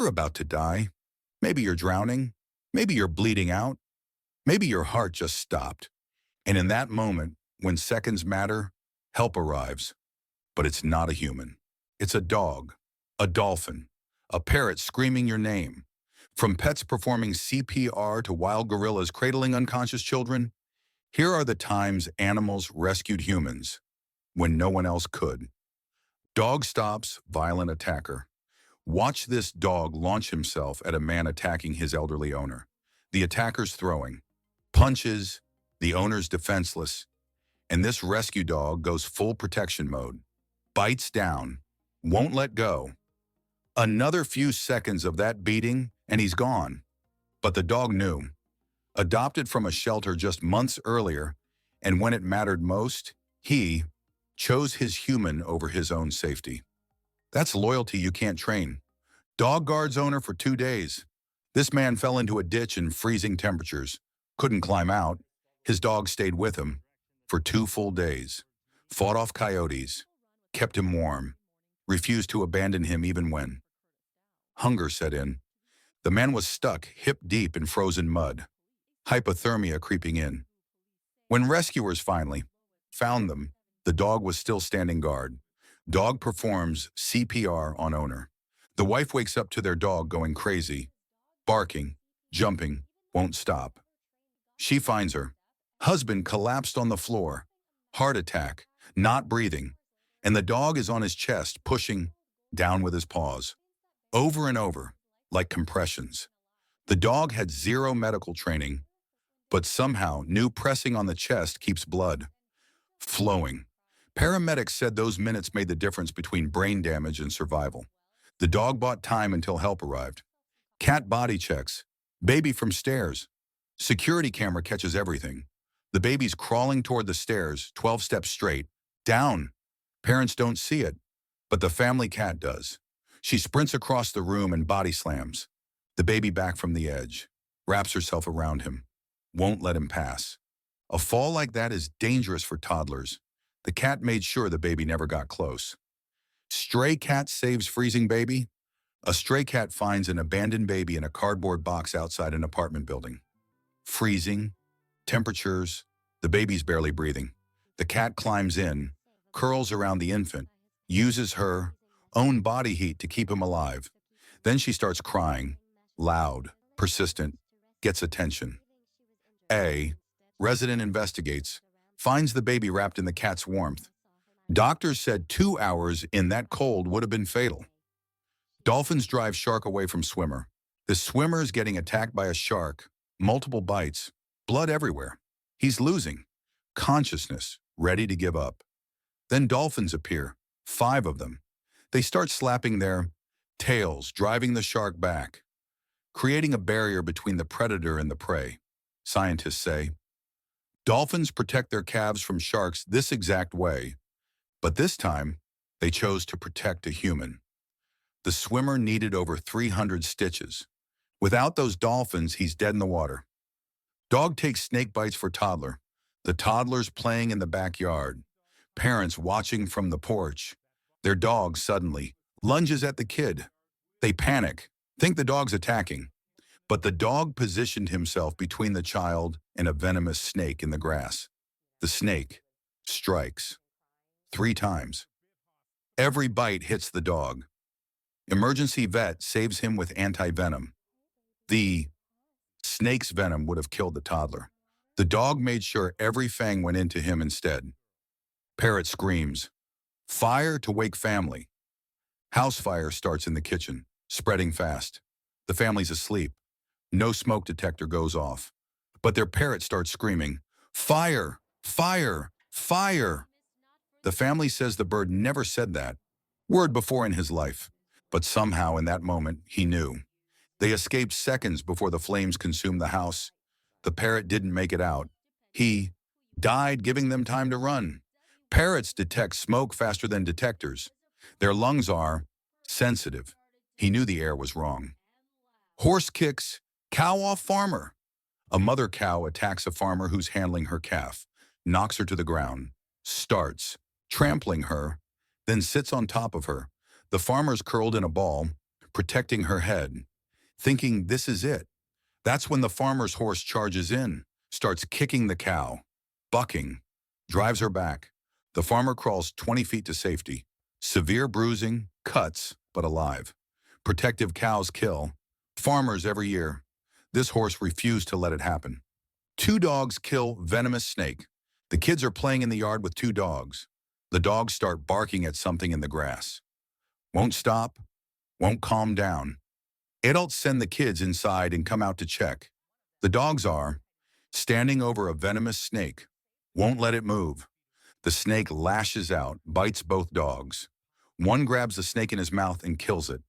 you're about to die. Maybe you're drowning. Maybe you're bleeding out. Maybe your heart just stopped. And in that moment, when seconds matter, help arrives. But it's not a human. It's a dog, a dolphin, a parrot screaming your name. From pets performing CPR to wild gorillas cradling unconscious children, here are the times animals rescued humans when no one else could. Dog stops violent attacker. Watch this dog launch himself at a man attacking his elderly owner. The attacker's throwing punches, the owner's defenseless, and this rescue dog goes full protection mode. Bites down, won't let go. Another few seconds of that beating, and he's gone. But the dog knew. Adopted from a shelter just months earlier, and when it mattered most, he chose his human over his own safety. That's loyalty you can't train. Dog guards owner for 2 days. This man fell into a ditch in freezing temperatures. Couldn't climb out. His dog stayed with him for 2 full days. Fought off coyotes. Kept him warm. Refused to abandon him even when hunger set in. The man was stuck hip deep in frozen mud. Hypothermia creeping in. When rescuers finally found them, the dog was still standing guard. Dog performs CPR on owner. The wife wakes up to their dog going crazy, barking, jumping, won't stop. She finds her. Husband collapsed on the floor, heart attack, not breathing, and the dog is on his chest, pushing down with his paws. Over and over, like compressions. The dog had zero medical training, but somehow knew pressing on the chest keeps blood flowing. Paramedics said those minutes made the difference between brain damage and survival. The dog bought time until help arrived. Cat body checks. Baby from stairs. Security camera catches everything. The baby's crawling toward the stairs, 12 steps straight. Down. Parents don't see it, but the family cat does. She sprints across the room and body slams. The baby back from the edge. Wraps herself around him. Won't let him pass. A fall like that is dangerous for toddlers. The cat made sure the baby never got close. Stray cat saves freezing baby. A stray cat finds an abandoned baby in a cardboard box outside an apartment building. Freezing, temperatures, the baby's barely breathing. The cat climbs in, curls around the infant, uses her own body heat to keep him alive. Then she starts crying, loud, persistent, gets attention. A resident investigates, finds the baby wrapped in the cat's warmth. Doctors said 2 hours in that cold would have been fatal. Dolphins drive shark away from swimmer. The swimmer is getting attacked by a shark, multiple bites, blood everywhere. He's losing consciousness, ready to give up. Then dolphins appear, 5 of them. They start slapping their tails, driving the shark back, creating a barrier between the predator and the prey. Scientists say dolphins protect their calves from sharks this exact way, but this time they chose to protect a human. The swimmer needed over 300 stitches. Without those dolphins, he's dead in the water. Dog takes snake bites for toddler. The toddler's playing in the backyard. Parents watching from the porch. Their dog suddenly lunges at the kid. They panic, think the dog's attacking. But the dog positioned himself between the child and a venomous snake in the grass. The snake strikes 3 times. Every bite hits the dog. Emergency vet saves him with anti-venom. The snake's venom would have killed the toddler. The dog made sure every fang went into him instead. Parrot screams, "Fire to wake family." House fire starts in the kitchen, spreading fast. The family's asleep. No smoke detector goes off. But their parrot starts screaming, "Fire! Fire! Fire!" The family says the bird never said that word before in his life. But somehow in that moment, he knew. They escaped seconds before the flames consumed the house. The parrot didn't make it out. He died, giving them time to run. Parrots detect smoke faster than detectors. Their lungs are sensitive. He knew the air was wrong. Horse kicks cow off farmer. A mother cow attacks a farmer who's handling her calf, knocks her to the ground, starts trampling her, then sits on top of her. The farmer's curled in a ball, protecting her head, thinking this is it. That's when the farmer's horse charges in, starts kicking the cow, bucking, drives her back. The farmer crawls 20 feet to safety. Severe bruising, cuts, but alive. Protective cows kill. Farmers every year. This horse refused to let it happen. Two dogs kill venomous snake. The kids are playing in the yard with two dogs. The dogs start barking at something in the grass. Won't stop, won't calm down. Adults send the kids inside and come out to check. The dogs are standing over a venomous snake, won't let it move. The snake lashes out, bites both dogs. One grabs the snake in his mouth and kills it.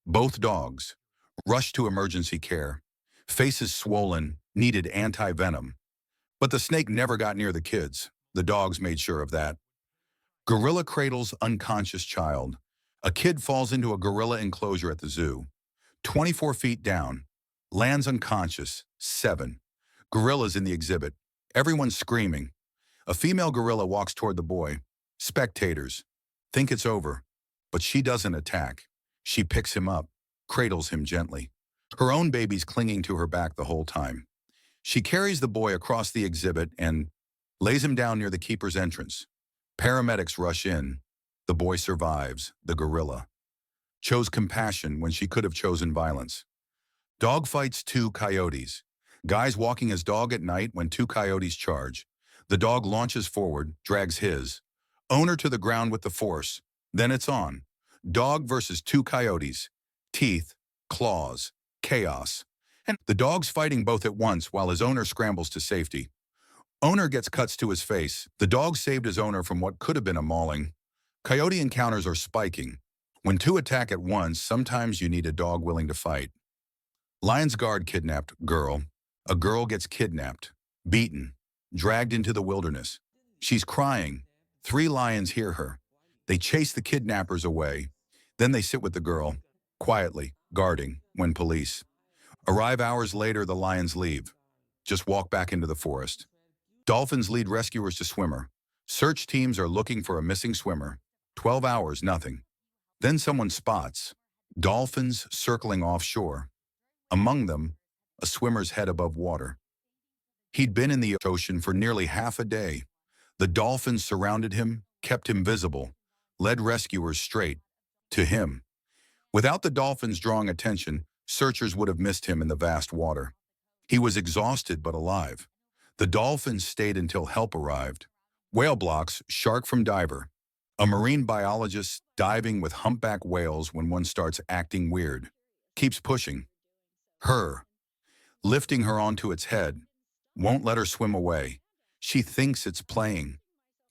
Both dogs rush to emergency care. Faces swollen, needed anti-venom. But the snake never got near the kids. The dogs made sure of that. Gorilla cradles unconscious child. A kid falls into a gorilla enclosure at the zoo. 24 feet down. Lands unconscious. 7. Gorillas in the exhibit. Everyone's screaming. A female gorilla walks toward the boy. Spectators think it's over, but she doesn't attack. She picks him up, cradles him gently. Her own baby's clinging to her back the whole time. She carries the boy across the exhibit and lays him down near the keeper's entrance. Paramedics rush in. The boy survives. The gorilla chose compassion when she could have chosen violence. Dog fights two coyotes. Guy's walking his dog at night when two coyotes charge. The dog launches forward, drags his owner to the ground with the force. Then it's on. Dog versus two coyotes. Teeth, claws, chaos. And the dog's fighting both at once while his owner scrambles to safety. Owner gets cuts to his face. The dog saved his owner from what could have been a mauling. Coyote encounters are spiking. When two attack at once, sometimes you need a dog willing to fight. Lions guard kidnapped girl. A girl gets kidnapped, beaten, dragged into the wilderness. She's crying. 3 lions hear her. They chase the kidnappers away. Then they sit with the girl, quietly, guarding, when police arrive hours later. The lions leave, just walk back into the forest. Dolphins lead rescuers to swimmer. Search teams are looking for a missing swimmer. 12 hours, nothing. Then someone spots dolphins circling offshore. Among them, a swimmer's head above water. He'd been in the ocean for nearly half a day. The dolphins surrounded him, kept him visible, led rescuers straight to him. Without the dolphins drawing attention, searchers would have missed him in the vast water. He was exhausted but alive. The dolphins stayed until help arrived. Whale blocks, shark from diver. A marine biologist diving with humpback whales when one starts acting weird. Keeps pushing. Her, lifting her onto its head. Won't let her swim away. She thinks it's playing.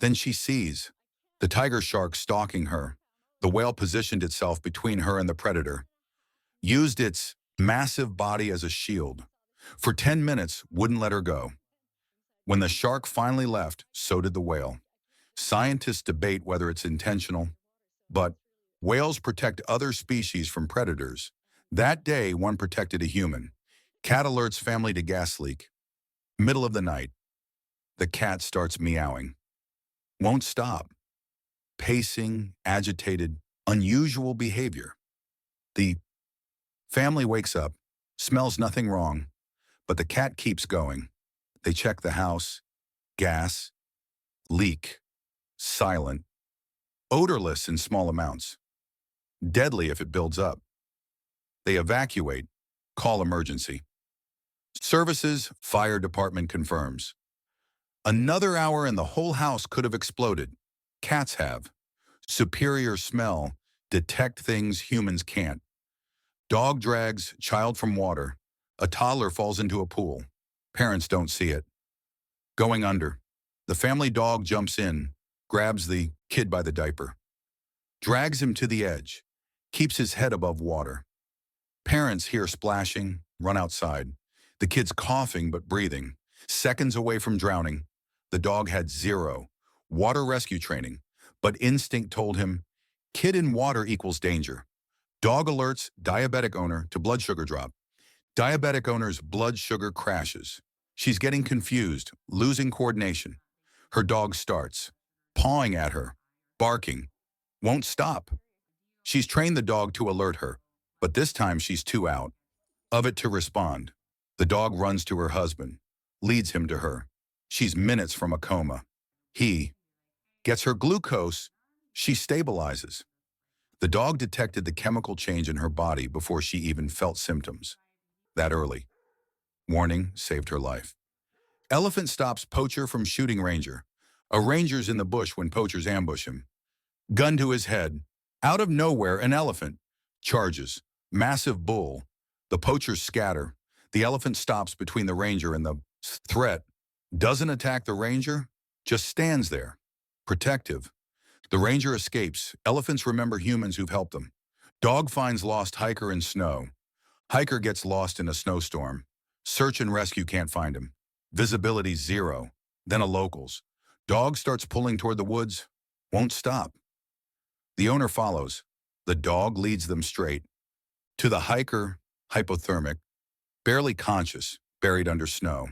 Then she sees the tiger shark stalking her. The whale positioned itself between her and the predator. Used its massive body as a shield. For 10 minutes, wouldn't let her go. When the shark finally left, so did the whale. Scientists debate whether it's intentional, but whales protect other species from predators. That day, one protected a human. Cat alerts family to gas leak. Middle of the night, the cat starts meowing. Won't stop. Pacing, agitated, unusual behavior. The family wakes up, smells nothing wrong, but the cat keeps going. They check the house. Gas. Leak. Silent. Odorless in small amounts. Deadly if it builds up. They evacuate. Call emergency. Services, fire department confirms. Another hour and the whole house could have exploded. Cats have. Superior smell. Detect things humans can't. Dog drags child from water. A toddler falls into a pool. Parents don't see it. Going under. The family dog jumps in, grabs the kid by the diaper, drags him to the edge, keeps his head above water. Parents hear splashing, run outside. The kid's coughing but breathing. Seconds away from drowning. The dog had 0 water rescue training, but instinct told him, kid in water equals danger. Dog alerts diabetic owner to blood sugar drop. Diabetic owner's blood sugar crashes. She's getting confused, losing coordination. Her dog starts, pawing at her, barking, won't stop. She's trained the dog to alert her, But this time she's too out of it to respond. The dog runs to her husband, leads him to her. She's minutes from a coma. He gets her glucose. She stabilizes. The dog detected the chemical change in her body before she even felt symptoms. That early warning saved her life. Elephant stops poacher from shooting ranger. A ranger's in the bush when poachers ambush him. Gun to his head. Out of nowhere, an elephant charges. Massive bull. The poachers scatter. The elephant stops between the ranger and the threat. Doesn't attack the ranger, just stands there, protective. The ranger escapes. Elephants remember humans who've helped them. Dog finds lost hiker in snow. Hiker gets lost in a snowstorm. Search and rescue can't find him. Visibility 0. Then a locals. Dog starts pulling toward the woods. Won't stop. The owner follows. The dog leads them straight. To the hiker, hypothermic, barely conscious, buried under snow.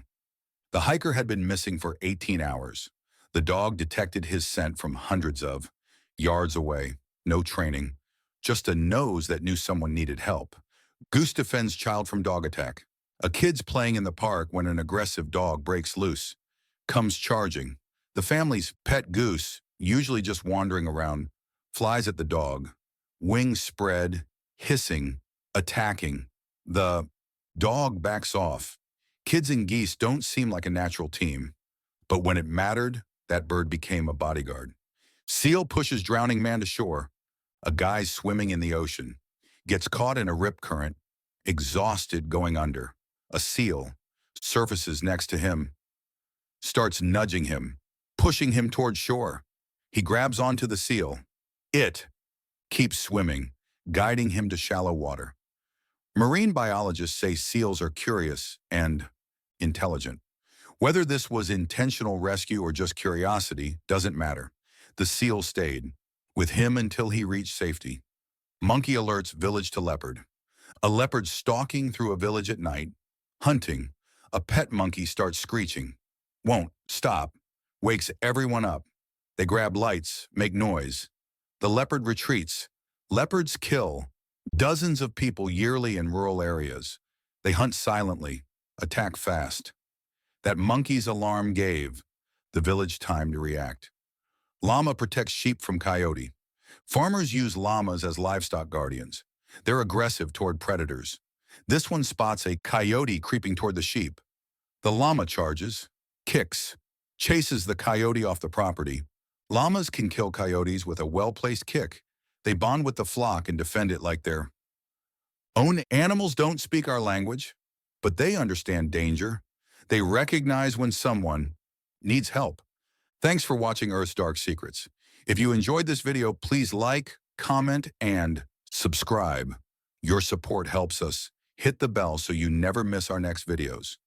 The hiker had been missing for 18 hours. The dog detected his scent from hundreds of yards away. No training. Just a nose that knew someone needed help. Goose defends child from dog attack. A kid's playing in the park when an aggressive dog breaks loose. Comes charging. The family's pet goose, usually just wandering around, flies at the dog. Wings spread, hissing, attacking. The dog backs off. Kids and geese don't seem like a natural team. But when it mattered, that bird became a bodyguard. Seal pushes drowning man to shore. A guy swimming in the ocean. Gets caught in a rip current, exhausted going under. A seal surfaces next to him, starts nudging him, pushing him toward shore. He grabs onto the seal. It keeps swimming, guiding him to shallow water. Marine biologists say seals are curious and intelligent. Whether this was intentional rescue or just curiosity doesn't matter. The seal stayed with him until he reached safety. Monkey alerts village to leopard. A leopard stalking through a village at night, hunting. A pet monkey starts screeching. Won't stop. Wakes everyone up. They grab lights, make noise. The leopard retreats. Leopards kill dozens of people yearly in rural areas. They hunt silently, attack fast. That monkey's alarm gave the village time to react. Llama protects sheep from coyote. Farmers use llamas as livestock guardians. They're aggressive toward predators. This one spots a coyote creeping toward the sheep. The llama charges, kicks, chases the coyote off the property. Llamas can kill coyotes with a well-placed kick. They bond with the flock and defend it like their own. Animals don't speak our language, but they understand danger. They recognize when someone needs help. Thanks for watching Earth's Dark Secrets. If you enjoyed this video, please like, comment, and subscribe. Your support helps us. Hit the bell so you never miss our next videos.